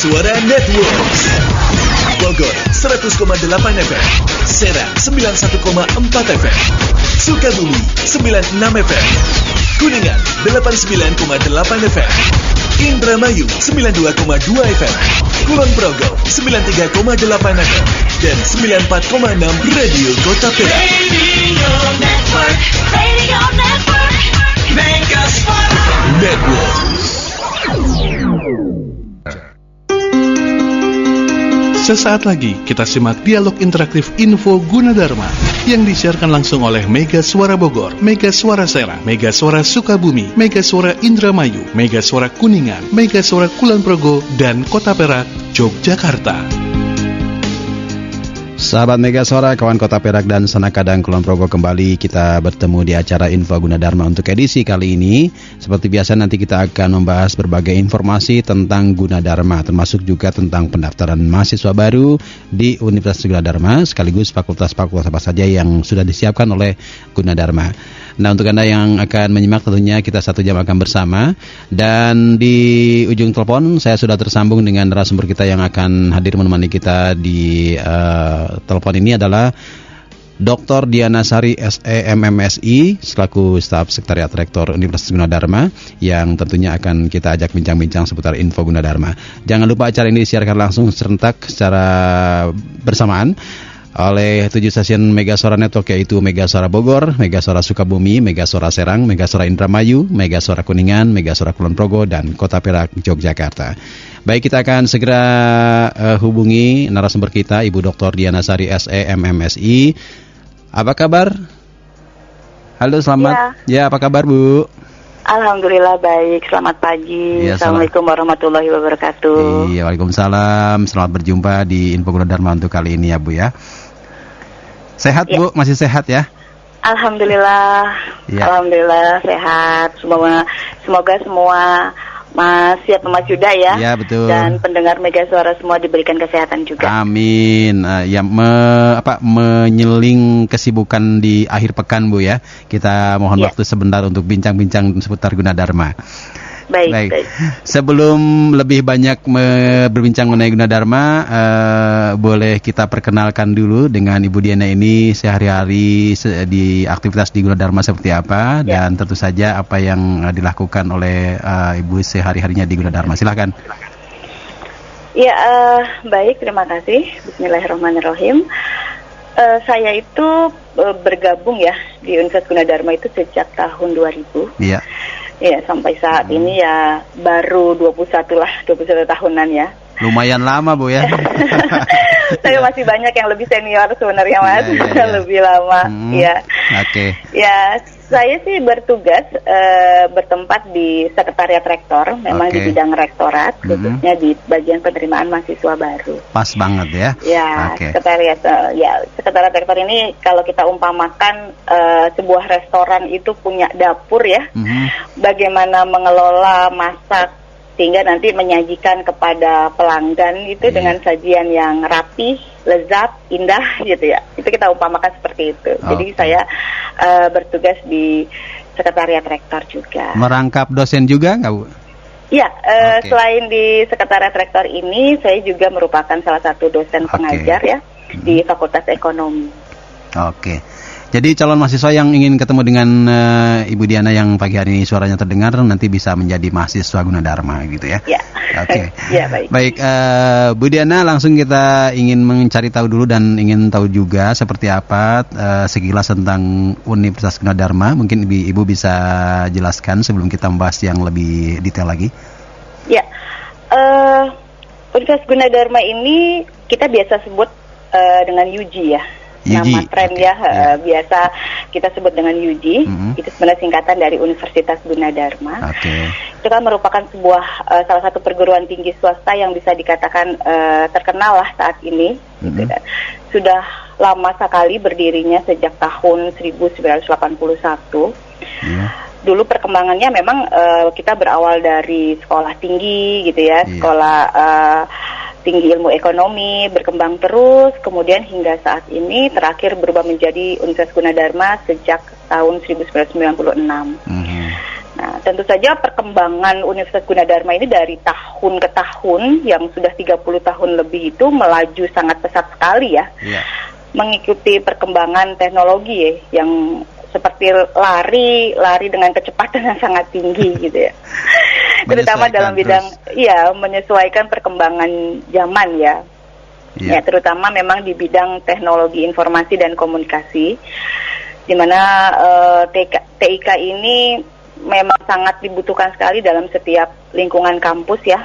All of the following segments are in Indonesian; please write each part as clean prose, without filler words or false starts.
Suara Networks. Bogor 100,8 FM, Serang 91,4 FM, Sukabumi 96 FM, Kuningan 89,8 FM, Indramayu 92,2 FM, Kulon Progo 93,8 FM, dan 94,6 Radio Kota Perak. Radio Network, Mega Suara Network. Sesaat lagi kita simak dialog interaktif Info Gunadarma yang disiarkan langsung oleh Mega Suara Bogor, Mega Suara Serang, Mega Suara Sukabumi, Mega Suara Indramayu, Mega Suara Kuningan, Mega Suara Kulon Progo, dan Kota Perak, Yogyakarta. Sahabat Mega Suara, kawan Kota Perak dan Sanakadang Kulon Progo, kembali kita bertemu di acara Info Gunadarma untuk edisi kali ini. Seperti biasa nanti kita akan membahas berbagai informasi tentang Gunadarma, termasuk juga tentang pendaftaran mahasiswa baru di Universitas Gunadarma, sekaligus fakultas-fakultas apa saja yang sudah disiapkan oleh Gunadarma. Nah, untuk Anda yang akan menyimak tentunya kita 1 jam akan bersama. Dan di ujung telepon saya sudah tersambung dengan narasumber kita yang akan hadir menemani kita di telepon ini adalah Dr. Diana Sari SEMMSI selaku staf sekretariat rektor Universitas Gunadarma yang tentunya akan kita ajak bincang-bincang seputar info Gunadarma. Jangan lupa acara ini disiarkan langsung serentak secara bersamaan oleh 7 stasiun Mega Suara Network, yaitu Mega Suara Bogor, Mega Suara Sukabumi, Mega Suara Serang, Mega Suara Indramayu, Mega Suara Kuningan, Mega Suara Kulon Progo, dan Kota Perak, Yogyakarta. Baik, kita akan segera hubungi narasumber kita, Ibu Dr. Diana Sari SEMMSI. Apa kabar? Halo, selamat. Ya, apa kabar, Bu? Alhamdulillah baik, selamat pagi. Ya, Assalamualaikum warahmatullahi wabarakatuh. Iya, waalaikumsalam. Selamat berjumpa di Info Gunadarma untuk kali ini ya, Bu ya. Sehat ya. Bu, masih sehat ya? Alhamdulillah, ya. Alhamdulillah sehat. Semoga semua Mas Yuda ya. Ya, betul. Dan pendengar Mega Suara semua diberikan kesehatan juga. Amin. Menyeling kesibukan di akhir pekan, Bu ya. Kita mohon waktu sebentar untuk bincang-bincang seputar Gunadarma. Baik. Sebelum lebih banyak berbincang mengenai Gunadarma, boleh kita perkenalkan dulu dengan Ibu Diana ini sehari-hari di aktivitas di Gunadarma seperti apa, dan tentu saja apa yang dilakukan oleh Ibu sehari-harinya di Gunadarma. Silakan. Ya, baik, terima kasih. Bismillahirrahmanirrahim. Saya itu bergabung ya di Universitas Gunadarma itu sejak tahun 2000. Iya. Ya, sampai saat ini ya baru 21 tahunan ya. Lumayan lama, Bu ya. Saya masih banyak yang lebih senior sebenarnya, Mas. Lebih lama. Ya. Oke. Ya, saya sih bertugas bertempat di sekretariat rektor, memang di bidang rektorat, khususnya di bagian penerimaan mahasiswa baru. Pas banget ya. Ya, sekretariat rektor ini kalau kita umpamakan sebuah restoran itu punya dapur ya. Bagaimana mengelola, masak, sehingga nanti menyajikan kepada pelanggan itu dengan sajian yang rapi, lezat, indah gitu ya. Itu kita umpamakan seperti itu. Jadi saya bertugas di sekretariat rektor juga. Merangkap dosen juga nggak, Bu? Ya, selain di sekretariat rektor ini, saya juga merupakan salah satu dosen pengajar ya di Fakultas Ekonomi. Oke. Jadi calon mahasiswa yang ingin ketemu dengan Ibu Diana yang pagi hari ini suaranya terdengar nanti bisa menjadi mahasiswa Gunadarma gitu ya. Ya. Oke. Ya, baik. Baik, Bu Diana, langsung kita ingin mencari tahu dulu dan ingin tahu juga seperti apa sekilas tentang Universitas Gunadarma. Mungkin Ibu bisa jelaskan sebelum kita membahas yang lebih detail lagi. Ya. Universitas Gunadarma ini kita biasa sebut dengan UG ya. Nama tren biasa kita sebut dengan UG. Itu sebenarnya singkatan dari Universitas Gunadarma. Itu kan merupakan sebuah salah satu perguruan tinggi swasta yang bisa dikatakan terkenal lah saat ini. Gitu kan. Sudah lama sekali berdirinya sejak tahun 1981. Dulu perkembangannya memang kita berawal dari sekolah tinggi gitu ya, sekolah tinggi ilmu ekonomi, berkembang terus, kemudian hingga saat ini terakhir berubah menjadi Universitas Gunadarma sejak tahun 1996. Nah, tentu saja perkembangan Universitas Gunadarma ini dari tahun ke tahun yang sudah 30 tahun lebih itu melaju sangat pesat sekali ya. Mengikuti perkembangan teknologi ya, yang seperti lari dengan kecepatan yang sangat tinggi gitu ya. Terutama dalam bidang menyesuaikan perkembangan zaman ya. Ya, terutama memang di bidang teknologi informasi dan komunikasi, di mana TIK ini memang sangat dibutuhkan sekali dalam setiap lingkungan kampus ya.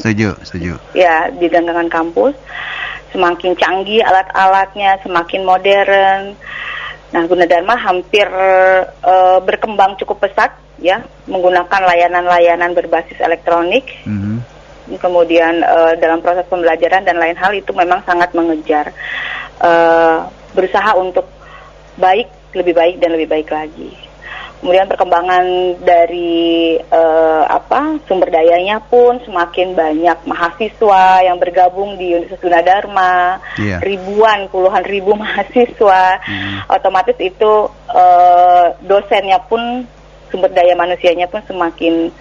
Setuju. Ya, di lingkungan kampus semakin canggih alat-alatnya, semakin modern. Nah, Gunadarma hampir berkembang cukup pesat ya, menggunakan layanan-layanan berbasis elektronik. Kemudian dalam proses pembelajaran dan lain hal itu memang sangat mengejar, berusaha untuk lebih baik dan lebih baik lagi. Kemudian perkembangan dari sumber dayanya pun semakin banyak mahasiswa yang bergabung di Universitas Gunadarma, puluhan ribu mahasiswa, otomatis itu dosennya pun, sumber daya manusianya pun semakin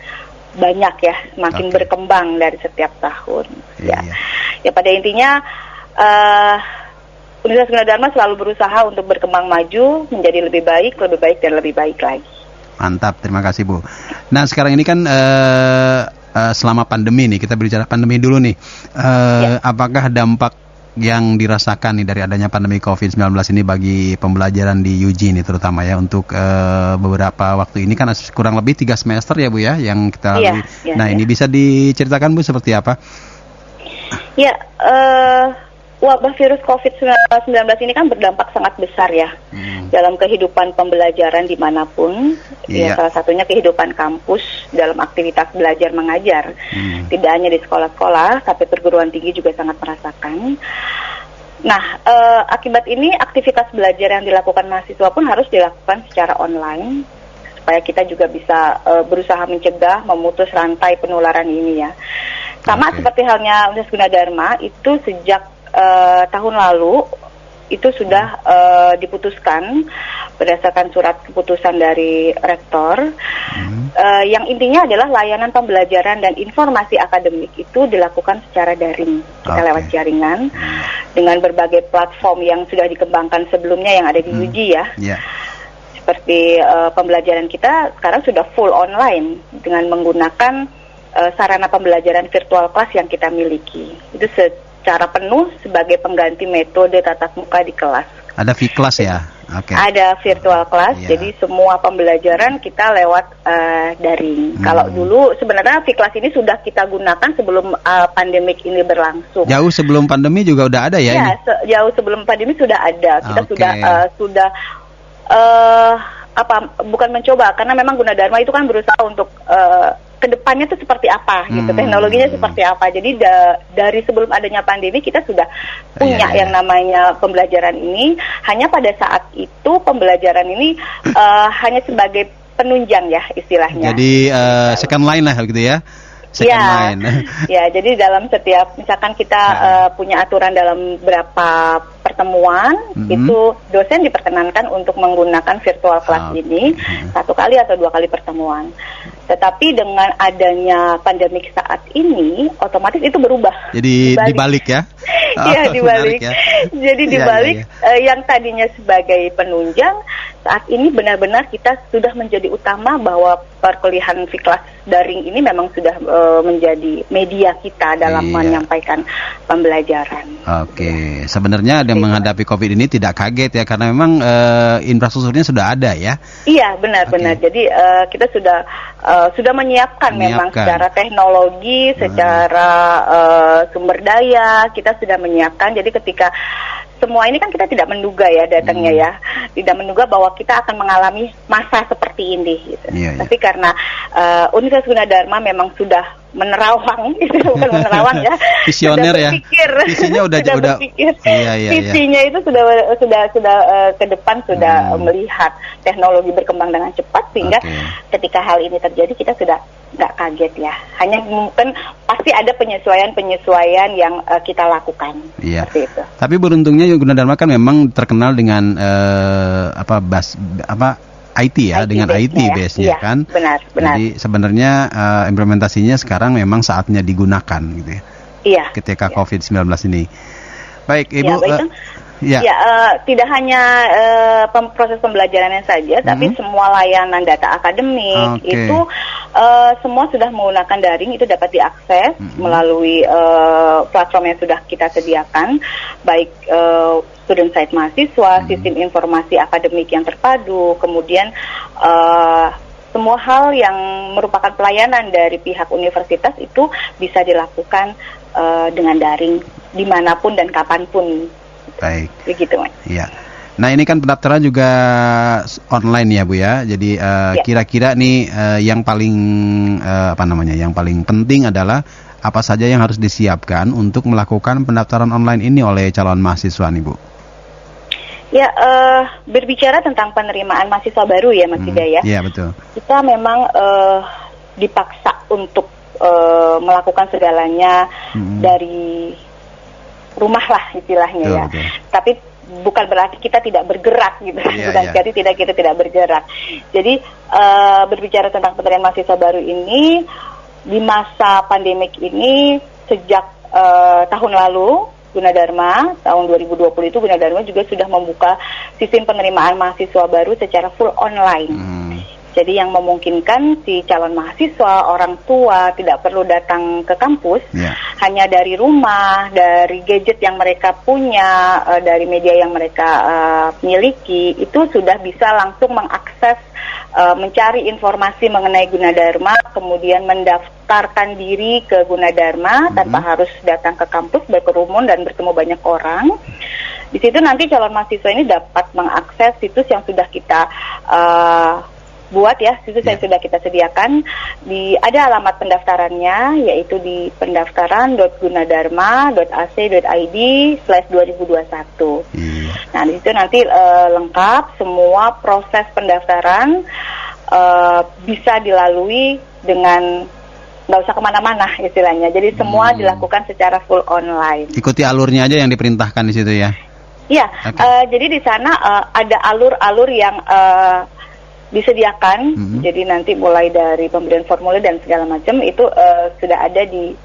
banyak ya, semakin berkembang dari setiap tahun. Ya pada intinya Universitas Gunadarma selalu berusaha untuk berkembang maju, menjadi lebih baik dan lebih baik lagi. Mantap, terima kasih Bu. Nah sekarang ini kan selama pandemi nih, kita berbicara pandemi dulu nih. Apakah dampak yang dirasakan nih dari adanya pandemi COVID-19 ini bagi pembelajaran di UG nih terutama ya, untuk beberapa waktu ini kan kurang lebih 3 semester ya Bu ya yang kita lalui. Ini bisa diceritakan Bu seperti apa? Ya, wabah virus COVID-19 ini kan berdampak sangat besar ya dalam kehidupan pembelajaran dimanapun, ya, salah satunya kehidupan kampus dalam aktivitas belajar mengajar. Tidak hanya di sekolah-sekolah, tapi perguruan tinggi juga sangat merasakan. Nah, akibat ini aktivitas belajar yang dilakukan mahasiswa pun harus dilakukan secara online, supaya kita juga bisa berusaha mencegah, memutus rantai penularan ini ya. Sama seperti halnya Universitas Gunadarma, itu sejak tahun lalu itu sudah diputuskan berdasarkan surat keputusan dari rektor, yang intinya adalah layanan pembelajaran dan informasi akademik itu dilakukan secara daring, kita lewat jaringan dengan berbagai platform yang sudah dikembangkan sebelumnya yang ada di UG ya. Seperti pembelajaran kita sekarang sudah full online dengan menggunakan sarana pembelajaran virtual class yang kita miliki. Itu secara penuh sebagai pengganti metode tatap muka di kelas. Ada V-Class ya? Ada virtual class, jadi semua pembelajaran kita lewat daring. Kalau dulu sebenarnya V-Class ini sudah kita gunakan sebelum pandemik ini berlangsung. Jauh sebelum pandemi juga udah ada ya? Jauh sebelum pandemi sudah ada. Kita sudah bukan mencoba, karena memang Gunadarma itu kan berusaha untuk kedepannya itu seperti apa gitu, teknologinya seperti apa. Jadi dari sebelum adanya pandemi kita sudah punya yang namanya pembelajaran ini. Hanya pada saat itu pembelajaran ini hanya sebagai penunjang ya istilahnya. Jadi second line lah gitu ya. Ya, jadi dalam setiap, misalkan kita punya aturan dalam berapa pertemuan, itu dosen diperkenankan untuk menggunakan virtual class ini 1 kali atau 2 kali pertemuan. Tetapi dengan adanya pandemik saat ini, otomatis itu berubah. Jadi dibalik ya? Iya, dibalik. Ya. Jadi dibalik, yang tadinya sebagai penunjang, saat ini benar-benar kita sudah menjadi utama bahwa perkuliahan V-Class daring ini memang sudah menjadi media kita dalam menyampaikan pembelajaran. Sebenarnya yang menghadapi COVID ini tidak kaget ya, karena memang infrastrukturnya sudah ada ya? Iya, benar-benar. Jadi kita sudah menyiapkan memang secara teknologi, secara sumber daya, kita sudah menyiapkan. Jadi ketika semua ini kan kita tidak menduga ya datangnya ya, tidak menduga bahwa kita akan mengalami masa seperti ini gitu. Tapi karena Universitas Gunadarma memang sudah menerawang, itu bukan menerawang ya, visioner ya, visinya udah berpikir, visinya itu sudah ke depan sudah melihat teknologi berkembang dengan cepat, sehingga ketika hal ini terjadi kita sudah nggak kaget ya, hanya mungkin pasti ada penyesuaian yang kita lakukan. Seperti itu. Tapi beruntungnya Gunadarma kan memang terkenal dengan IT ya, dengan IT base-nya kan. Benar. Jadi sebenarnya implementasinya sekarang memang saatnya digunakan gitu ya. Iya. Ketika COVID-19 ini. Baik, Ibu. Tidak hanya proses pembelajarannya saja, tapi semua layanan data akademik itu semua sudah menggunakan daring, itu dapat diakses melalui platform yang sudah kita sediakan, baik student site mahasiswa, sistem informasi akademik yang terpadu, kemudian semua hal yang merupakan pelayanan dari pihak universitas itu bisa dilakukan dengan daring dimanapun dan kapanpun. Baik. Begitu, Mas. Iya. Nah, ini kan pendaftaran juga online ya, Bu ya. Jadi kira-kira nih yang paling yang paling penting adalah apa saja yang harus disiapkan untuk melakukan pendaftaran online ini oleh calon mahasiswa nih, Bu? Ya, berbicara tentang penerimaan mahasiswa baru ya, Mas Hidayah. Iya, betul. Kita memang dipaksa untuk melakukan segalanya dari rumah lah istilahnya, betul, ya. Betul. Tapi bukan berarti kita tidak bergerak gitu. Jadi kita tidak bergerak. Jadi berbicara tentang penerimaan mahasiswa baru ini di masa pandemik ini sejak tahun lalu Gunadarma tahun 2020 itu Gunadarma juga sudah membuka sistem penerimaan mahasiswa baru secara full online. Jadi yang memungkinkan si calon mahasiswa, orang tua tidak perlu datang ke kampus, hanya dari rumah, dari gadget yang mereka punya, dari media yang mereka miliki, itu sudah bisa langsung mengakses, mencari informasi mengenai Gunadarma, kemudian mendaftarkan diri ke Gunadarma tanpa harus datang ke kampus, berkerumun dan bertemu banyak orang. Di situ nanti calon mahasiswa ini dapat mengakses situs yang sudah kita buat ya, situs yang sudah kita sediakan. Ada alamat pendaftarannya, yaitu di pendaftaran.gunadarma.ac.id/2021. Nah, di situ nanti lengkap semua proses pendaftaran, bisa dilalui dengan nggak usah kemana-mana istilahnya. Jadi semua dilakukan secara full online. Ikuti alurnya aja yang diperintahkan di situ ya. Iya, jadi di sana ada alur-alur yang disediakan, jadi nanti mulai dari pemberian formulir dan segala macam itu sudah ada di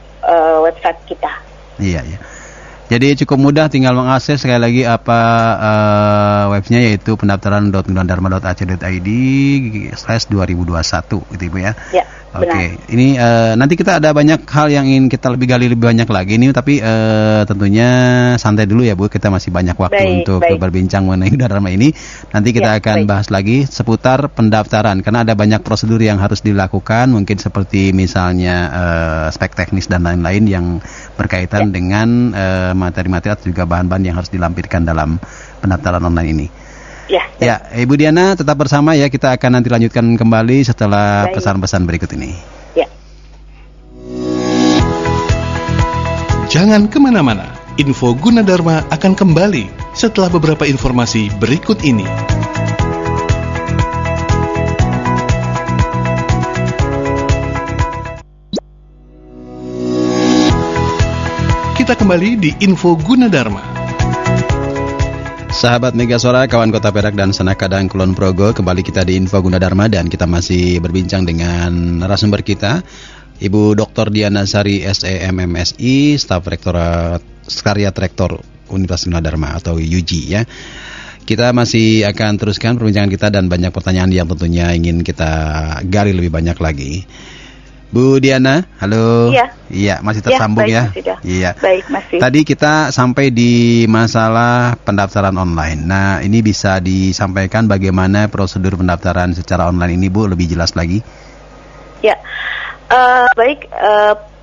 website kita. Iya. Jadi cukup mudah, tinggal mengakses sekali lagi webnya, yaitu pendaftaran.gunadarma.ac.id/2021 gitu Ibu ya. Iya. Oke, ini nanti kita ada banyak hal yang ingin kita gali lebih banyak lagi nih, tapi tentunya santai dulu ya Bu, kita masih banyak waktu untuk berbincang mengenai Gunadarma ini. Nanti kita akan bahas lagi seputar pendaftaran, karena ada banyak prosedur yang harus dilakukan, mungkin seperti misalnya spek teknis dan lain-lain yang berkaitan dengan materi-materi atau juga bahan-bahan yang harus dilampirkan dalam pendaftaran online ini. Ya, Ibu Diana tetap bersama ya, kita akan nanti lanjutkan kembali setelah pesan-pesan berikut ini. Jangan kemana-mana, info Gunadarma akan kembali setelah beberapa informasi berikut ini. Kita kembali di info Gunadarma. Sahabat Mega Suara, kawan Kota Perak dan Sanakadang Kulon Progo, kembali kita di Info Gunadarma dan kita masih berbincang dengan narasumber kita, Ibu Dr. Diana Sari SEMMSI, Staf Rektorat Sekretariat Rektor Universitas Gunadarma atau UG ya. Kita masih akan teruskan perbincangan kita dan banyak pertanyaan yang tentunya ingin kita gali lebih banyak lagi. Bu Diana, halo. Iya, masih tersambung ya. Iya. Baik, masih. Tadi kita sampai di masalah pendaftaran online. Nah, ini bisa disampaikan bagaimana prosedur pendaftaran secara online ini, Bu, lebih jelas lagi? Ya, baik.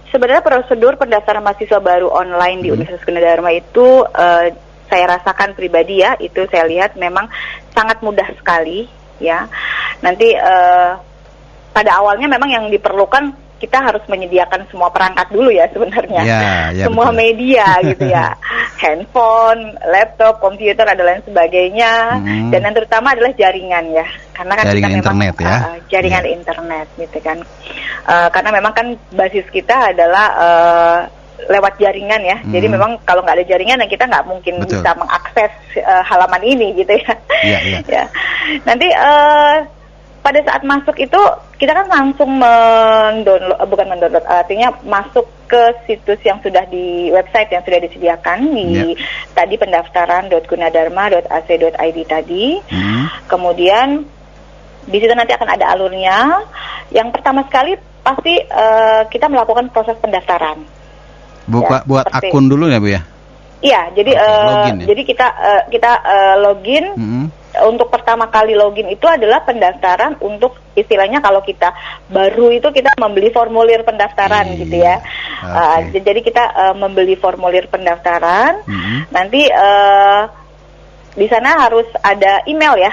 Sebenarnya prosedur pendaftaran mahasiswa baru online di Universitas Gunadarma itu saya rasakan pribadi ya, itu saya lihat memang sangat mudah sekali ya. Nanti pada awalnya memang yang diperlukan kita harus menyediakan semua perangkat dulu ya sebenarnya, semua betul. Media gitu ya, handphone, laptop, komputer dan lain sebagainya, dan yang terutama adalah jaringan ya, karena kan jaringan kita internet memang jaringan internet gitu kan, karena memang kan basis kita adalah lewat jaringan ya, jadi memang kalau nggak ada jaringan ya kita nggak mungkin bisa mengakses halaman ini gitu ya. Ya. Nanti pada saat masuk itu kita kan langsung mendownload, artinya masuk ke situs yang sudah di website yang sudah disediakan di tadi pendaftaran.gunadarma.ac.id tadi. Kemudian di situ nanti akan ada alurnya. Yang pertama sekali pasti kita melakukan proses pendaftaran. Buat akun dulu ya Bu ya? Iya, jadi login, ya? Jadi kita login. Untuk pertama kali login itu adalah pendaftaran untuk istilahnya kalau kita baru itu kita membeli formulir pendaftaran gitu ya. Jadi kita membeli formulir pendaftaran. Nanti di sana harus ada email ya.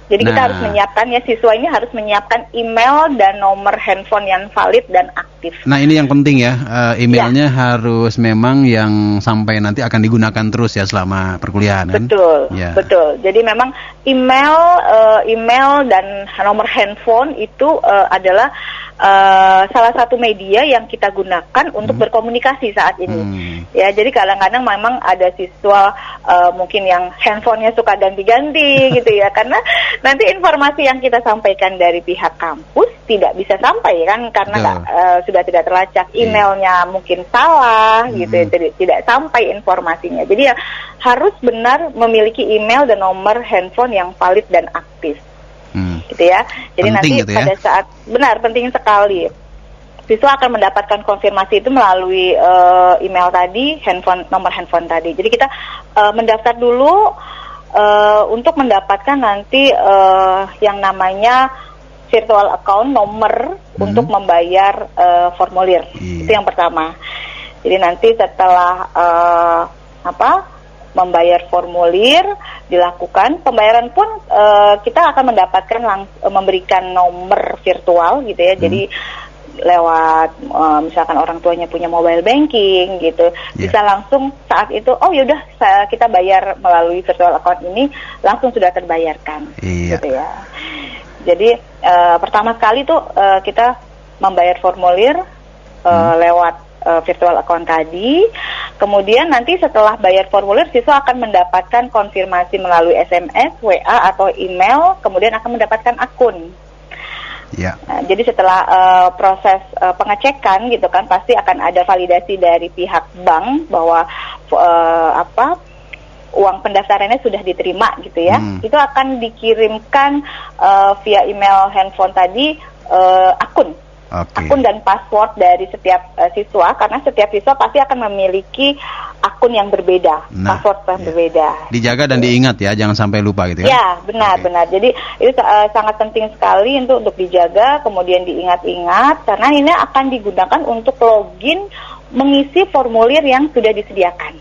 Jadi kita harus menyiapkan ya, siswa ini harus menyiapkan email dan nomor handphone yang valid dan aktif. Nah ini yang penting ya, emailnya harus memang yang sampai nanti akan digunakan terus ya selama perkuliahan kan? Betul, betul. Jadi memang email dan nomor handphone itu adalah salah satu media yang kita gunakan untuk berkomunikasi saat ini. Ya, jadi kadang-kadang memang ada siswa mungkin yang handphonenya suka ganti-ganti gitu ya, karena nanti informasi yang kita sampaikan dari pihak kampus tidak bisa sampai kan, karena sudah tidak terlacak, emailnya mungkin salah gitu ya, jadi tidak sampai informasinya. Jadi ya harus benar memiliki email dan nomor handphone yang valid dan aktif. Gitu ya. Jadi penting nanti gitu ya? Pada saat benar penting sekali. Siswa akan mendapatkan konfirmasi itu melalui email tadi, nomor handphone tadi. Jadi kita mendaftar dulu untuk mendapatkan nanti yang namanya virtual account, nomor untuk membayar formulir. Itu yang pertama. Jadi nanti setelah membayar formulir dilakukan, pembayaran pun kita akan mendapatkan memberikan nomor virtual gitu ya. Jadi lewat misalkan orang tuanya punya mobile banking gitu, bisa langsung saat itu yaudah kita bayar melalui virtual account ini, langsung sudah terbayarkan gitu ya. Jadi pertama sekali tuh kita membayar formulir lewat virtual account tadi. Kemudian nanti setelah bayar formulir, siswa akan mendapatkan konfirmasi melalui SMS, WA atau email, kemudian akan mendapatkan akun. Nah, jadi setelah proses pengecekan gitu kan, pasti akan ada validasi dari pihak bank bahwa uang pendaftarannya sudah diterima gitu ya. Itu akan dikirimkan via email handphone tadi akun dan password dari setiap siswa, karena setiap siswa pasti akan memiliki akun yang berbeda, password yang berbeda. Dijaga dan diingat ya, jangan sampai lupa gitu ya. Ya, benar. Jadi itu sangat penting sekali untuk dijaga, kemudian diingat-ingat, karena ini akan digunakan untuk login mengisi formulir yang sudah disediakan.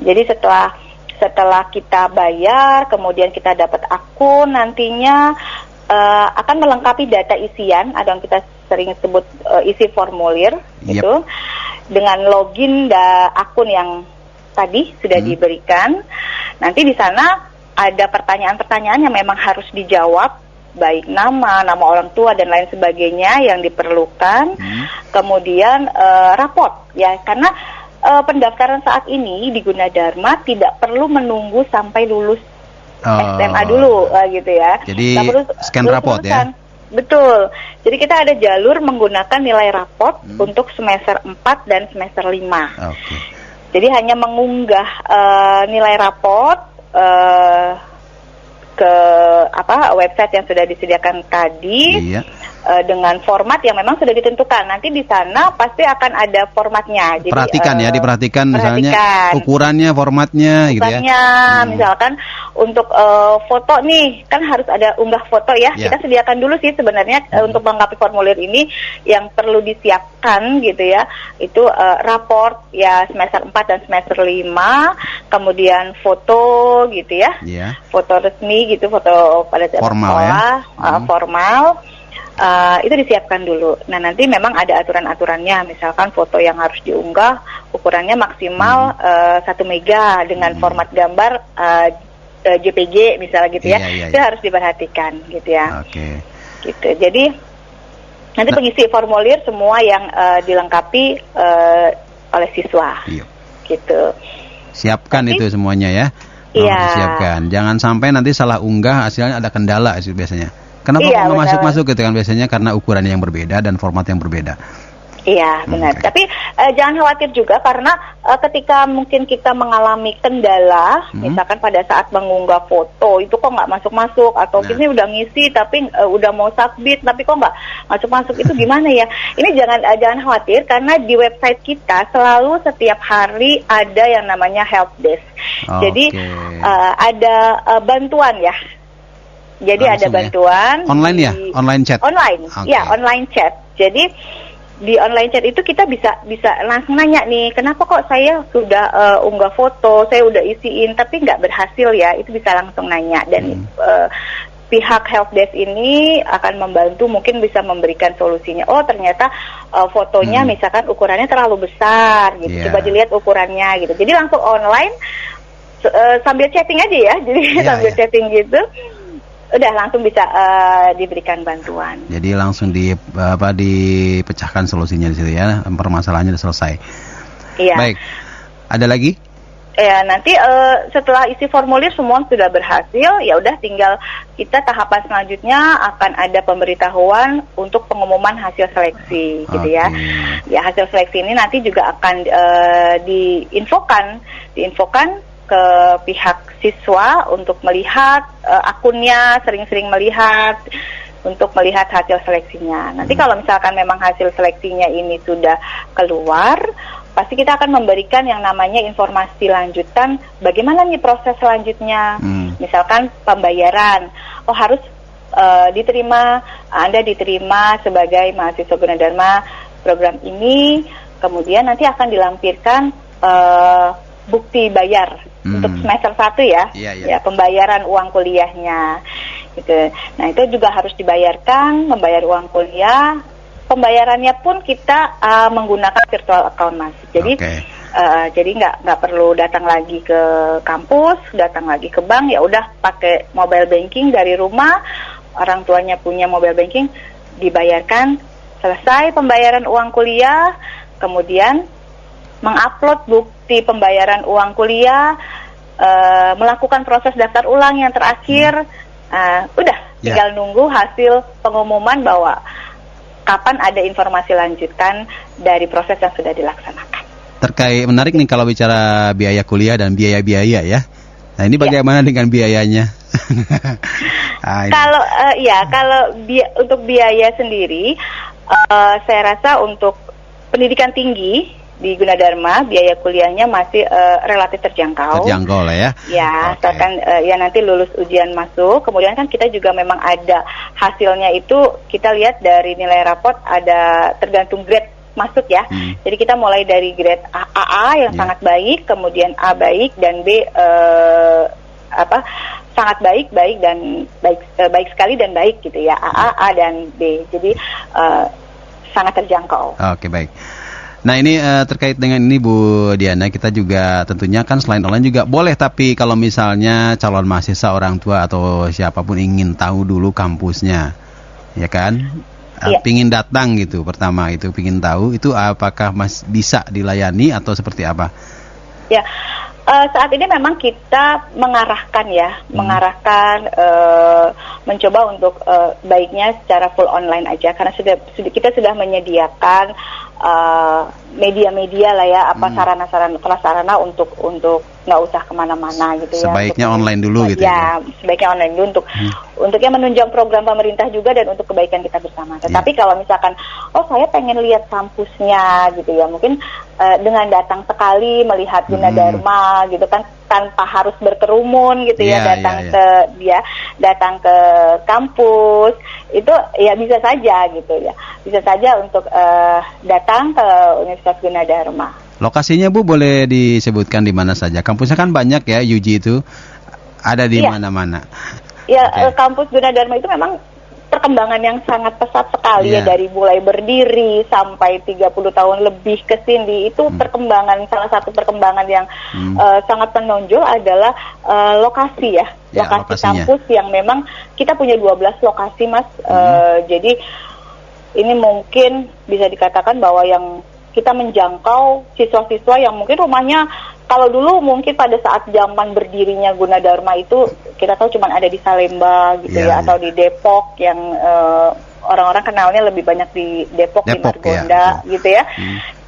Jadi setelah kita bayar, kemudian kita dapat akun, nantinya akan melengkapi data isian, ada yang kita sering sebut isi formulir itu dengan login akun yang tadi sudah diberikan. Nanti di sana ada pertanyaan-pertanyaan yang memang harus dijawab, baik nama orang tua dan lain sebagainya yang diperlukan. Kemudian raport ya, karena pendaftaran saat ini di Gunadarma tidak perlu menunggu sampai lulus SMA dulu gitu ya. Jadi scan raport ya. Betul. Jadi kita ada jalur menggunakan nilai raport untuk semester 4 dan semester 5. Jadi hanya mengunggah nilai raport ke website yang sudah disediakan tadi. Dengan format yang memang sudah ditentukan. Nanti di sana pasti akan ada formatnya. Jadi, diperhatikan misalnya ukurannya, formatnya gitu ya. Misalkan untuk foto nih, kan harus ada unggah foto ya. Kita sediakan dulu sih sebenarnya untuk melengkapi formulir ini yang perlu disiapkan gitu ya. Itu raport ya semester 4 dan semester 5, kemudian foto gitu ya. Foto resmi gitu, foto pada saat sekolah, formal. Itu disiapkan dulu. Nah nanti memang ada aturan-aturannya, misalkan foto yang harus diunggah ukurannya maksimal 1 mega dengan format gambar JPG misalnya gitu ya. Itu harus diperhatikan gitu ya. Gitu. Jadi nanti pengisi formulir semua yang dilengkapi oleh siswa. Gitu. Siapkan itu semuanya ya. Disiapkan. Jangan sampai nanti salah unggah hasilnya ada kendala biasanya. Kenapa nggak masuk gitu kan, biasanya karena ukurannya yang berbeda dan format yang berbeda. Iya, benar. Okay. Tapi jangan khawatir juga karena ketika mungkin kita mengalami kendala, misalkan pada saat mengunggah foto itu kok nggak masuk-masuk, atau kita udah ngisi tapi udah mau submit tapi kok nggak masuk-masuk, itu gimana ya? Ini jangan khawatir karena di website kita selalu setiap hari ada yang namanya help desk. Jadi ada bantuan ya. Jadi langsung ada bantuan online ya, online chat. Online, ya online chat. Jadi di online chat itu kita bisa langsung nanya nih, kenapa kok saya sudah unggah foto, saya udah isiin tapi nggak berhasil ya, itu bisa langsung nanya dan pihak helpdesk ini akan membantu, mungkin bisa memberikan solusinya. Oh ternyata fotonya misalkan ukurannya terlalu besar gitu, coba dilihat ukurannya gitu. Jadi langsung online sambil chatting aja ya, jadi sambil chatting gitu. Udah langsung bisa diberikan bantuan. Jadi langsung dipecahkan solusinya di situ ya, permasalahannya sudah selesai. Iya. Baik. Ada lagi? Ya, nanti setelah isi formulir semua sudah berhasil, ya udah tinggal kita tahapan selanjutnya akan ada pemberitahuan untuk pengumuman hasil seleksi gitu ya. Ya, hasil seleksi ini nanti juga akan diinfokan ke pihak siswa untuk melihat akunnya, sering-sering melihat untuk melihat hasil seleksinya. Nanti kalau misalkan memang hasil seleksinya ini sudah keluar, pasti kita akan memberikan yang namanya informasi lanjutan, bagaimana nih proses selanjutnya. Misalkan pembayaran, harus Anda diterima sebagai mahasiswa Gunadarma program ini, kemudian nanti akan dilampirkan bukti bayar untuk semester 1 ya, ya pembayaran uang kuliahnya gitu. Nah itu juga harus dibayarkan, membayar uang kuliah. Pembayarannya pun kita menggunakan virtual account Mas. Jadi jadi nggak perlu datang lagi ke kampus, datang lagi ke bank, ya udah pakai mobile banking dari rumah. Orang tuanya punya mobile banking, dibayarkan, selesai pembayaran uang kuliah, kemudian mengupload bukti pembayaran uang kuliah, melakukan proses daftar ulang yang terakhir, udah tinggal nunggu hasil pengumuman bahwa kapan ada informasi lanjutan dari proses yang sudah dilaksanakan. Terkait menarik nih kalau bicara biaya kuliah dan biaya-biaya ya. Nah ini bagaimana dengan biayanya? Kalau untuk biaya sendiri, saya rasa untuk pendidikan tinggi di Gunadarma biaya kuliahnya masih relatif terjangkau. Terjangkau lah ya. Ya, asalkan nanti lulus ujian masuk, kemudian kan kita juga memang ada hasilnya itu kita lihat dari nilai raport, ada tergantung grade masuk ya. Jadi kita mulai dari grade AA yang sangat baik, kemudian A baik dan B sangat baik dan baik sekali dan baik gitu ya. A dan B. Jadi sangat terjangkau. Oke, baik. Nah ini terkait dengan ini Bu Diana, kita juga tentunya kan selain online juga boleh, tapi kalau misalnya calon mahasiswa, orang tua atau siapapun ingin tahu dulu kampusnya, ya kan? Pingin datang gitu, pertama itu pingin tahu itu apakah bisa dilayani atau seperti apa? Ya, saat ini memang kita mengarahkan mencoba untuk baiknya secara full online aja, karena kita sudah menyediakan media-media lah ya, sarana-sarana untuk nggak usah kemana-mana gitu ya. Sebaiknya online dulu gitu ya. Sebaiknya online dulu untuk yang menunjang program pemerintah juga dan untuk kebaikan kita bersama. Tetapi kalau misalkan saya pengen lihat kampusnya gitu ya, mungkin dengan datang sekali melihat Gunadarma gitu kan, tanpa harus berkerumun gitu datang ke kampus itu ya bisa saja gitu ya, bisa saja untuk datang ke Universitas Gunadarma. Lokasinya Bu boleh disebutkan di mana saja? Kampusnya kan banyak ya, UG itu ada di mana-mana. Ya, kampus Gunadarma itu memang perkembangan yang sangat pesat sekali ya, dari mulai berdiri sampai 30 tahun lebih ke sini. Itu salah satu perkembangan yang sangat menonjol adalah lokasi ya, lokasi kampus yang memang kita punya 12 lokasi Mas. Jadi ini mungkin bisa dikatakan bahwa yang kita menjangkau siswa-siswa yang mungkin rumahnya kalau dulu mungkin pada saat zaman berdirinya Gunadarma itu kita tahu cuma ada di Salemba gitu atau di Depok yang orang-orang kenalnya lebih banyak di Depok di Margonda gitu ya.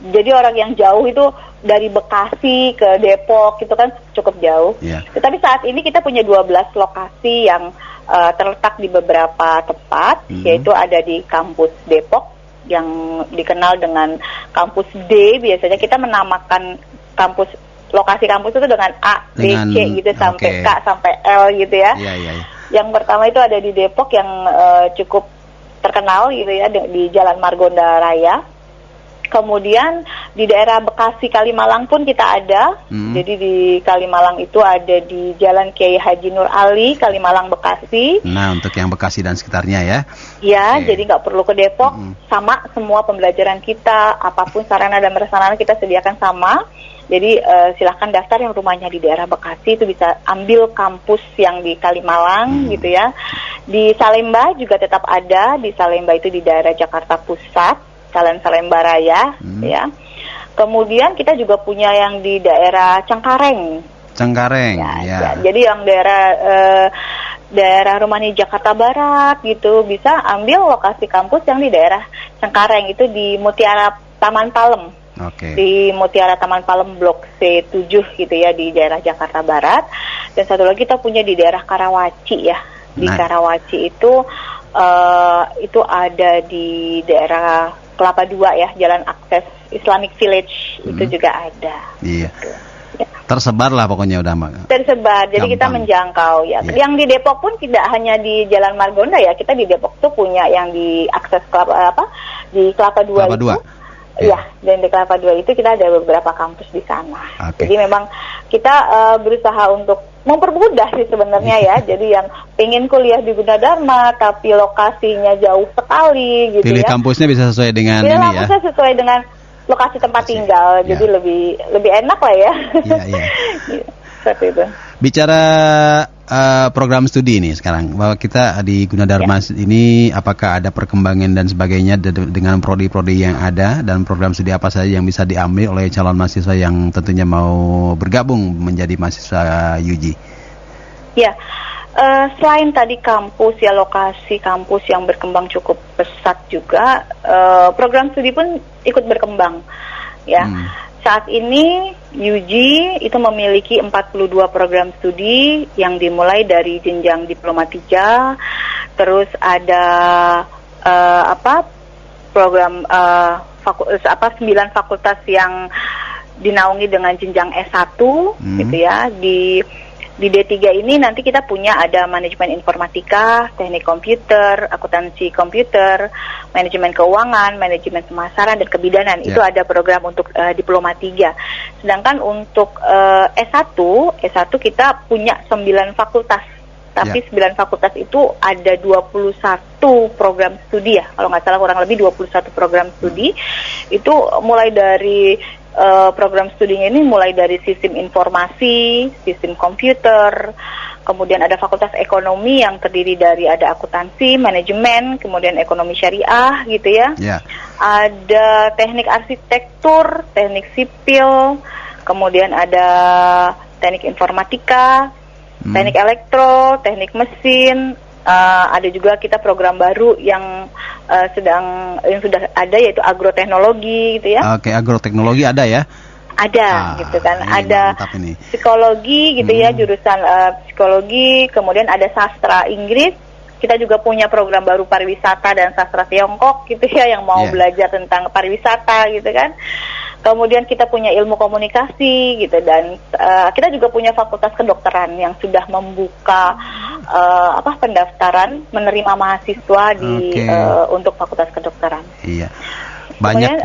Jadi orang yang jauh itu dari Bekasi ke Depok itu kan cukup jauh. Tetapi saat ini kita punya 12 lokasi yang terletak di beberapa tempat, yaitu ada di kampus Depok yang dikenal dengan kampus D. Biasanya kita menamakan lokasi kampus itu dengan A, B, C gitu sampai K sampai L gitu ya. Yang pertama itu ada di Depok yang cukup terkenal gitu ya di Jalan Margonda Raya. Kemudian di daerah Bekasi Kalimalang pun kita ada. Jadi di Kalimalang itu ada di Jalan Kiai Haji Nur Ali, Kalimalang, Bekasi. Nah, untuk yang Bekasi dan sekitarnya ya. Ya, jadi nggak perlu ke Depok. Sama semua pembelajaran kita, apapun sarana dan prasarana kita sediakan sama. Jadi silahkan daftar yang rumahnya di daerah Bekasi itu bisa ambil kampus yang di Kalimalang gitu ya. Di Salemba juga tetap ada. Di Salemba itu di daerah Jakarta Pusat, Jalan Salemba Raya, ya. Kemudian kita juga punya yang di daerah Cengkareng. Ya. Jadi yang daerah rumahnya Jakarta Barat gitu bisa ambil lokasi kampus yang di daerah Cengkareng itu di Mutiara Taman Palem. Di Mutiara Taman Palem Blok C7 gitu ya di daerah Jakarta Barat. Dan satu lagi kita punya di daerah Karawaci ya. Di Karawaci itu ada di daerah Kelapa II ya, Jalan Akses Islamic Village itu juga ada. Iya. Gitu. Ya. Tersebar lah pokoknya udah Mbak. Tersebar, jadi kita menjangkau ya. Yang di Depok pun tidak hanya di Jalan Margonda ya, kita di Depok tuh punya yang di Akses di Kelapa II itu. Ya, dan di Kelapa II itu kita ada beberapa kampus di sana. Jadi memang kita berusaha untuk mempermudah sih sebenarnya ya. Jadi yang pengen kuliah di Gunadarma tapi lokasinya jauh sekali gitu. Pilih kampusnya bisa sesuai dengan ini ya. Kampusnya sesuai dengan lokasi tempat tinggal. Jadi lebih enak lah ya. Iya. Seperti itu. Bicara program studi ini sekarang, bahwa kita di Gunadarma ini apakah ada perkembangan dan sebagainya dengan prodi-prodi yang ada dan program studi apa saja yang bisa diambil oleh calon mahasiswa yang tentunya mau bergabung menjadi mahasiswa UG? Ya, selain tadi kampus ya, lokasi kampus yang berkembang cukup pesat juga, program studi pun ikut berkembang ya. Saat ini UG itu memiliki 42 program studi yang dimulai dari jenjang diploma 3, terus ada program 9 fakultas yang dinaungi dengan jenjang S1 gitu ya. Di D3 ini nanti kita punya ada manajemen informatika, teknik komputer, akuntansi komputer, manajemen keuangan, manajemen pemasaran, dan kebidanan. Itu ada program untuk diploma 3. Sedangkan untuk S1 kita punya 9 fakultas. Tapi 9 fakultas itu ada 21 program studi ya. Kalau nggak salah kurang lebih 21 program studi. Itu mulai dari program studinya ini mulai dari sistem informasi, sistem komputer, kemudian ada fakultas ekonomi yang terdiri dari ada akuntansi, manajemen, kemudian ekonomi syariah gitu ya. Ada teknik arsitektur, teknik sipil, kemudian ada teknik informatika, teknik elektro, teknik mesin. Ada juga kita program baru yang sudah ada yaitu agroteknologi gitu ya. Agroteknologi ada ya? Ada gitu kan. Ada psikologi gitu ya, jurusan psikologi, kemudian ada sastra Inggris. Kita juga punya program baru pariwisata dan sastra Tiongkok gitu ya, yang mau belajar tentang pariwisata gitu kan. Kemudian kita punya ilmu komunikasi gitu, dan kita juga punya fakultas kedokteran yang sudah membuka pendaftaran menerima mahasiswa untuk fakultas kedokteran. Iya. Banyak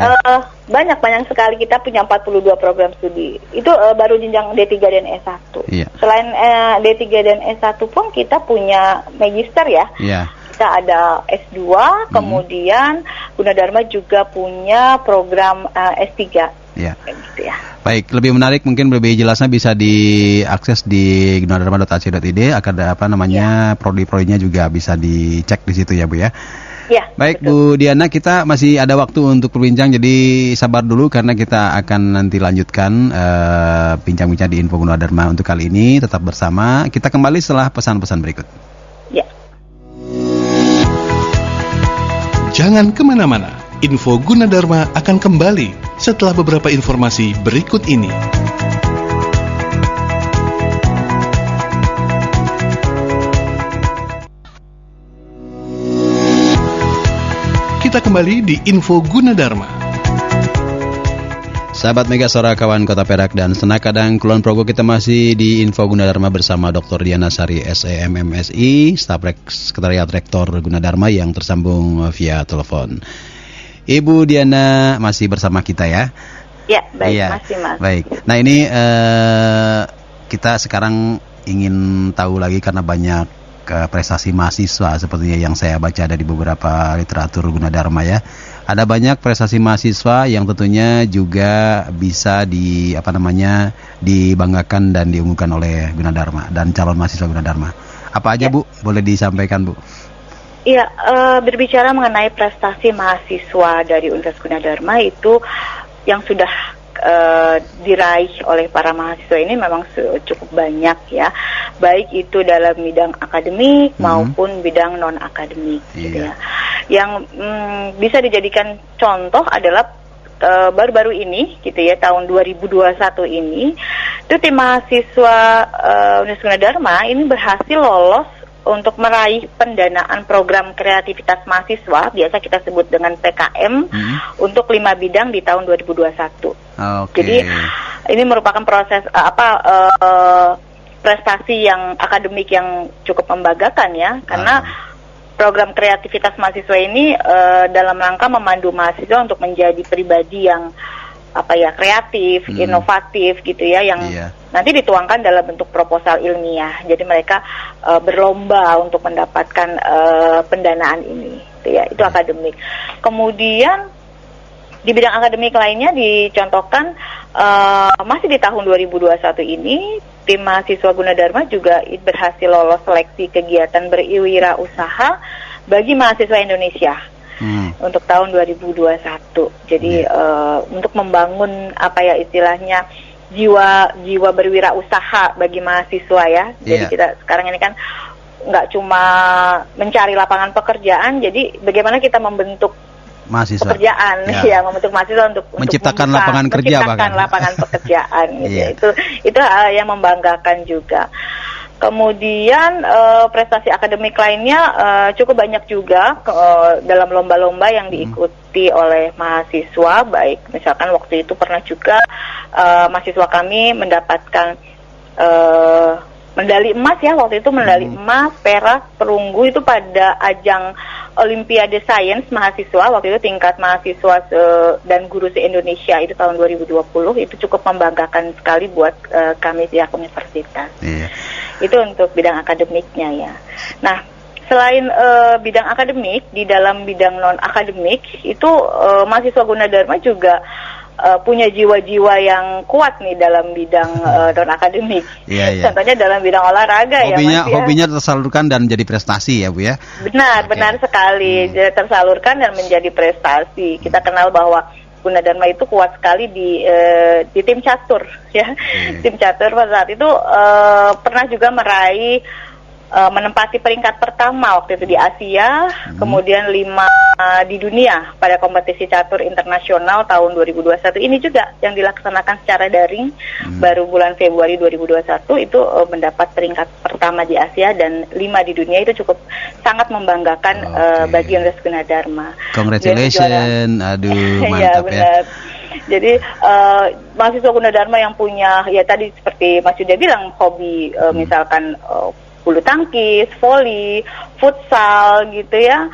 kemudian, banyak sekali, kita punya 42 program studi. Itu baru jenjang D3 dan S1. Iya. Selain D3 dan S1 pun kita punya magister ya. Iya. Kita ada S2, kemudian Gunadarma juga punya program S3. Ya. Gitu ya. Baik, lebih menarik mungkin lebih jelasnya bisa diakses di gunadarma.ac.id. Ada prodi-prodinya juga bisa dicek di situ ya Bu ya. Ya, baik betul. Bu Diana, kita masih ada waktu untuk berbincang, jadi sabar dulu karena kita akan nanti lanjutkan bincang-bincang di Info Gunadarma untuk kali ini. Tetap bersama, kita kembali setelah pesan-pesan berikut. Ya. Jangan kemana-mana, Info Gunadarma akan kembali setelah beberapa informasi berikut ini. Kita kembali di Info Gunadarma. Sahabat Mega Suara, kawan Kota Perak dan Senakadang Kulon Progo, kita masih di Info Gunadarma bersama Dr. Diana Sari SEMMSI, Staf Sekretariat Rektor Gunadarma yang tersambung via telepon. Ibu Diana masih bersama kita ya? Ya, baik, iya, masih Mas. Baik. Nah ini kita sekarang ingin tahu lagi karena banyak prestasi mahasiswa sepertinya yang saya baca dari beberapa literatur Gunadarma ya. Ada banyak prestasi mahasiswa yang tentunya juga bisa dibanggakan dan diunggulkan oleh Gunadarma dan calon mahasiswa Gunadarma. Apa aja Bu? Boleh disampaikan Bu? Iya, berbicara mengenai prestasi mahasiswa dari Universitas Gunadarma itu yang sudah diraih oleh para mahasiswa ini memang cukup banyak ya, baik itu dalam bidang akademik maupun bidang non akademik gitu ya. Yang bisa dijadikan contoh adalah baru-baru ini gitu ya, tahun 2021 ini itu tim mahasiswa Universitas Gunadarma ini berhasil lolos untuk meraih pendanaan program kreativitas mahasiswa, biasa kita sebut dengan PKM, untuk 5 bidang di tahun 2021. Jadi ini merupakan proses prestasi yang akademik yang cukup membanggakan ya, karena program kreativitas mahasiswa ini dalam rangka memandu mahasiswa untuk menjadi pribadi yang kreatif, inovatif gitu ya, yang nanti dituangkan dalam bentuk proposal ilmiah. Jadi mereka berlomba untuk mendapatkan pendanaan ini, gitu ya. Itu akademik. Kemudian di bidang akademik lainnya dicontohkan masih di tahun 2021 ini tim mahasiswa Gunadarma juga berhasil lolos seleksi kegiatan berwirausaha bagi mahasiswa Indonesia. Untuk tahun 2021. Jadi untuk membangun istilahnya jiwa berwirausaha bagi mahasiswa ya. Jadi kita sekarang ini kan nggak cuma mencari lapangan pekerjaan, jadi bagaimana kita membentuk mahasiswa pekerjaan membentuk mahasiswa untuk menciptakan membuka, lapangan kerja, menciptakan lapangan pekerjaan gitu. Itu yang membanggakan juga. Kemudian prestasi akademik lainnya cukup banyak juga dalam lomba-lomba yang diikuti oleh mahasiswa, baik misalkan waktu itu pernah juga mahasiswa kami mendapatkan medali emas ya, waktu itu medali emas, perak, perunggu itu pada ajang Olimpiade Sains mahasiswa, waktu itu tingkat mahasiswa dan guru se-Indonesia itu tahun 2020, itu cukup membanggakan sekali buat kami pihak universitas. Itu untuk bidang akademiknya ya. Nah, selain bidang akademik, di dalam bidang non-akademik itu mahasiswa Gunadarma juga punya jiwa-jiwa yang kuat nih dalam bidang non-akademik. Contohnya dalam bidang olahraga hobinya tersalurkan dan menjadi prestasi ya Bu ya. Benar sekali, tersalurkan dan menjadi prestasi. Kita kenal bahwa Gunadarma itu kuat sekali di tim catur ya. Tim catur pada saat itu pernah juga meraih menempati peringkat pertama waktu itu di Asia, kemudian 5 di dunia pada kompetisi catur internasional tahun 2021 ini juga yang dilaksanakan secara daring baru bulan Februari 2021 itu mendapat peringkat pertama di Asia dan 5 di dunia. Itu cukup sangat membanggakan bagi Universitas Gunadarma. Congratulations, aduh mantap ya. Jadi mahasiswa Gunadarma yang punya ya tadi seperti Mas Yuda bilang hobi misalkan bulu tangkis, voli, futsal gitu ya,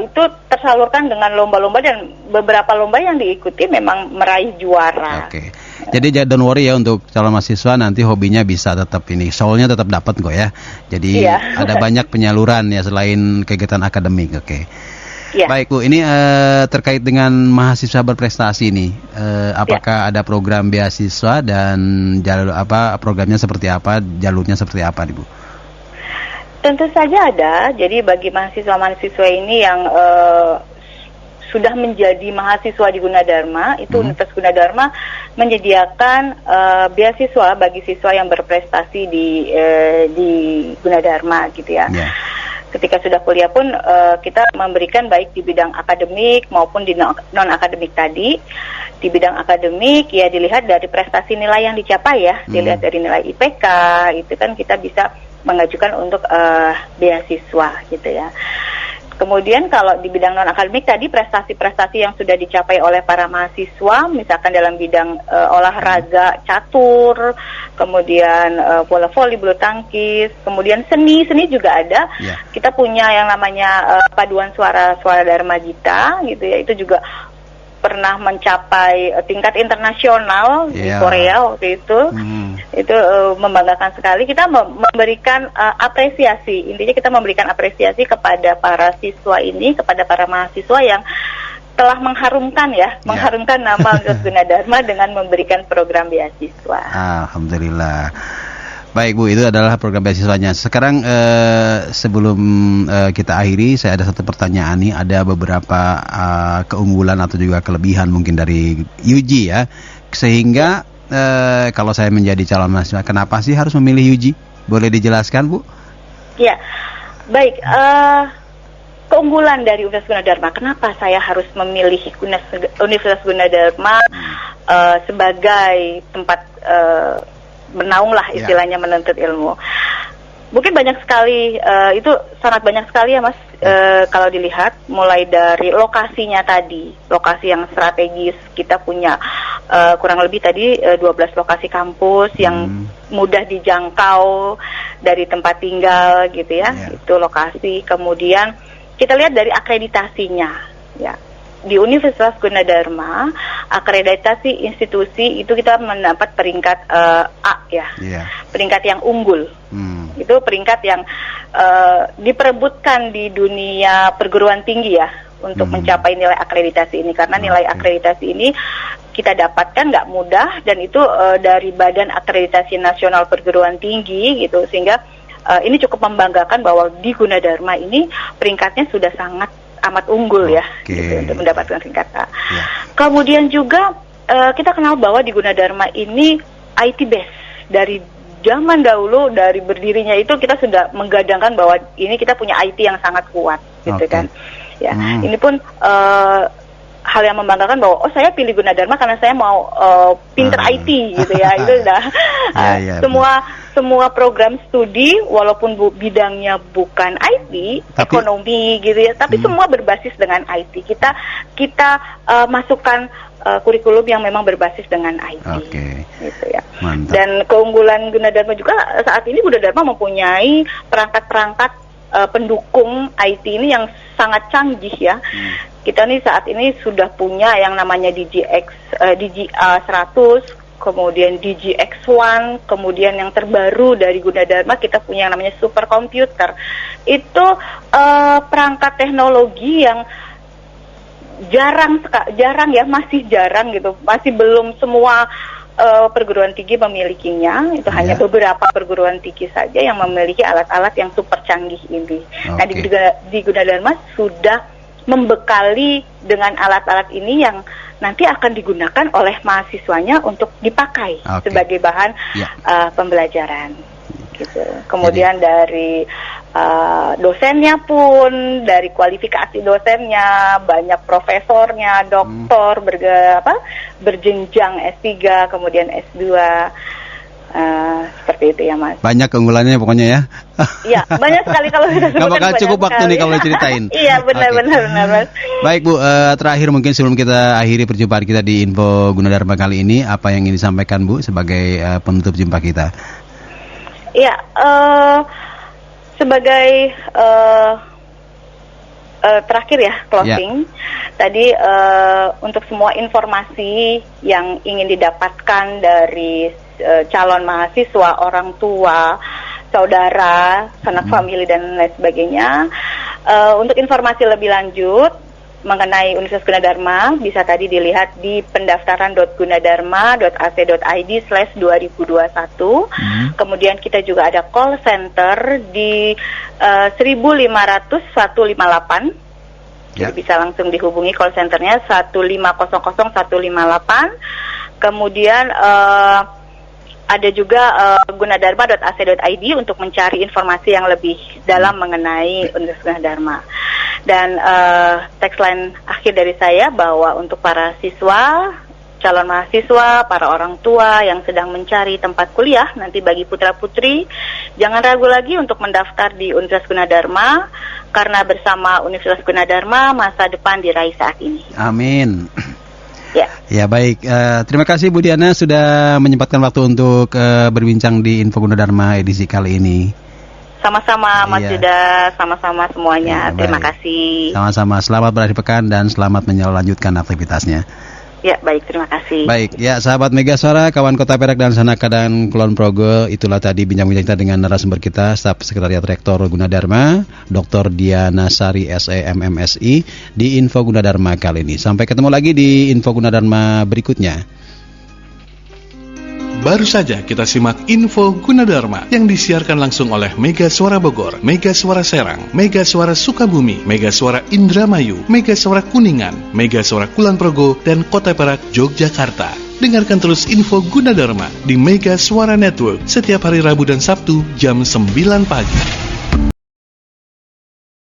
itu tersalurkan dengan lomba-lomba dan beberapa lomba yang diikuti memang meraih juara. Jadi don't worry ya untuk calon mahasiswa, nanti hobinya bisa tetap ini, soalnya tetap dapat kok ya. Jadi ada banyak penyaluran ya selain kegiatan akademik. Baik Bu, ini terkait dengan mahasiswa berprestasi ini, apakah ada program beasiswa dan jalur programnya seperti apa, jalurnya seperti apa nih Bu? Tentu saja ada. Jadi bagi mahasiswa-mahasiswa ini yang sudah menjadi mahasiswa di Gunadarma, itu Universitas Gunadarma menyediakan beasiswa bagi siswa yang berprestasi di Gunadarma gitu ya. Ketika sudah kuliah pun kita memberikan baik di bidang akademik maupun di non-akademik tadi. Di bidang akademik ya dilihat dari prestasi nilai yang dicapai ya, dilihat dari nilai IPK, itu kan kita bisa mengajukan untuk beasiswa gitu ya. Kemudian kalau di bidang non-akademik tadi prestasi-prestasi yang sudah dicapai oleh para mahasiswa, misalkan dalam bidang olahraga catur, kemudian bola voli, bulu tangkis, kemudian seni juga ada. Kita punya yang namanya paduan suara Dharma Gita gitu ya, itu juga pernah mencapai tingkat internasional di Korea waktu itu. Itu membanggakan sekali. Kita memberikan apresiasi, intinya kita memberikan apresiasi kepada para siswa ini, kepada para mahasiswa yang telah mengharumkan nama Universitas Gunadarma dengan memberikan program beasiswa. Alhamdulillah. Baik Bu, itu adalah program beasiswanya. Sekarang sebelum kita akhiri, saya ada satu pertanyaan nih. Ada beberapa keunggulan atau juga kelebihan mungkin dari UG ya, sehingga kalau saya menjadi calon mahasiswa, kenapa sih harus memilih UG? Boleh dijelaskan Bu? Ya, baik. Keunggulan dari Universitas Gunadarma, kenapa saya harus memilih Universitas Gunadarma sebagai tempat bernaung lah istilahnya menuntut ilmu. Mungkin banyak sekali, itu sangat banyak sekali ya Mas, kalau dilihat mulai dari lokasinya tadi, lokasi yang strategis. Kita punya kurang lebih tadi 12 lokasi kampus yang mudah dijangkau dari tempat tinggal gitu ya, itu lokasi. Kemudian kita lihat dari akreditasinya ya. Di Universitas Gunadarma, akreditasi institusi itu kita mendapat peringkat A ya, peringkat yang unggul. Itu peringkat yang diperebutkan di dunia perguruan tinggi ya untuk mencapai nilai akreditasi ini, karena nilai akreditasi ini kita dapatkan nggak mudah, dan itu dari Badan Akreditasi Nasional Perguruan Tinggi gitu, sehingga ini cukup membanggakan bahwa di Gunadarma ini peringkatnya sudah sangat amat unggul ya gitu, untuk mendapatkan peringkat A. Kemudian juga kita kenal bahwa di Gunadarma ini IT base. Dari zaman dahulu, dari berdirinya itu kita sudah menggadangkan bahwa ini kita punya IT yang sangat kuat gitu kan. Ya, ini pun hal yang membanggakan bahwa saya pilih Gunadarma karena saya mau pinter IT gitu ya. Itu sudah semua program studi walaupun bidangnya bukan IT, ekonomi gitu ya, tapi semua berbasis dengan IT. Kita masukkan kurikulum yang memang berbasis dengan IT. Gitu ya. Mantap. Dan keunggulan Gunadarma juga saat ini Gunadarma mempunyai perangkat-perangkat pendukung IT ini yang sangat canggih ya. Kita nih saat ini sudah punya yang namanya DGA100, kemudian DGX1, kemudian yang terbaru dari Gunadarma kita punya yang namanya superkomputer. Itu perangkat teknologi yang jarang ya, masih jarang gitu, masih belum semua perguruan tinggi memilikinya. Itu hanya beberapa perguruan tinggi saja yang memiliki alat-alat yang super canggih ini. Nah di Gunadarma sudah membekali dengan alat-alat ini yang nanti akan digunakan oleh mahasiswanya untuk dipakai sebagai bahan pembelajaran. Gitu. Kemudian dari dosennya pun, dari kualifikasi dosennya, banyak profesornya, doktor, berjenjang S3, kemudian S2. Seperti itu ya Mas. Banyak keunggulannya pokoknya ya. Iya, banyak sekali kalau kita sebutkan. Gak bakal cukup waktu nih kalau ceritain. Iya, benar Mas. Baik Bu, terakhir mungkin sebelum kita akhiri perjumpaan kita di Info Gunadarma kali ini, apa yang ingin disampaikan Bu sebagai penutup jumpa kita? Iya, sebagai terakhir ya, closing. Tadi untuk semua informasi yang ingin didapatkan dari calon mahasiswa, orang tua, saudara, sanak famili dan lain sebagainya, untuk informasi lebih lanjut mengenai Universitas Gunadarma bisa tadi dilihat di pendaftaran.gunadarma.ac.id/2021. Kemudian kita juga ada call center di 1500158. Jadi bisa langsung dihubungi call centernya 1500158. Kemudian ada juga gunadarma.ac.id untuk mencari informasi yang lebih dalam mengenai Universitas Gunadarma. Dan tagline akhir dari saya bahwa untuk para siswa, calon mahasiswa, para orang tua yang sedang mencari tempat kuliah, nanti bagi putra-putri, jangan ragu lagi untuk mendaftar di Universitas Gunadarma, karena bersama Universitas Gunadarma masa depan diraih saat ini. Amin. Ya baik, terima kasih Bu Diana sudah menyempatkan waktu untuk berbincang di Info Gunadarma edisi kali ini. Sama-sama Mas Yuda, sama-sama semuanya. Terima kasih. Sama-sama, selamat berakhir pekan dan selamat melanjutkan aktivitasnya. Ya, baik, terima kasih. Baik, ya sahabat Mega Suara, kawan Kota Perak dan Sanaka dan Kulon Progo, itulah tadi bincang-bincang kita dengan narasumber kita, Staf Sekretariat Rektor Gunadarma, Dr. Diana Sari SEMMSI di Info Gunadarma kali ini. Sampai ketemu lagi di Info Gunadarma berikutnya. Baru saja kita simak Info Gunadarma yang disiarkan langsung oleh Mega Suara Bogor, Mega Suara Serang, Mega Suara Sukabumi, Mega Suara Indramayu, Mega Suara Kuningan, Mega Suara Kulon Progo, dan Kota Perak, Yogyakarta. Dengarkan terus Info Gunadarma di Mega Suara Network setiap hari Rabu dan Sabtu jam 9 pagi.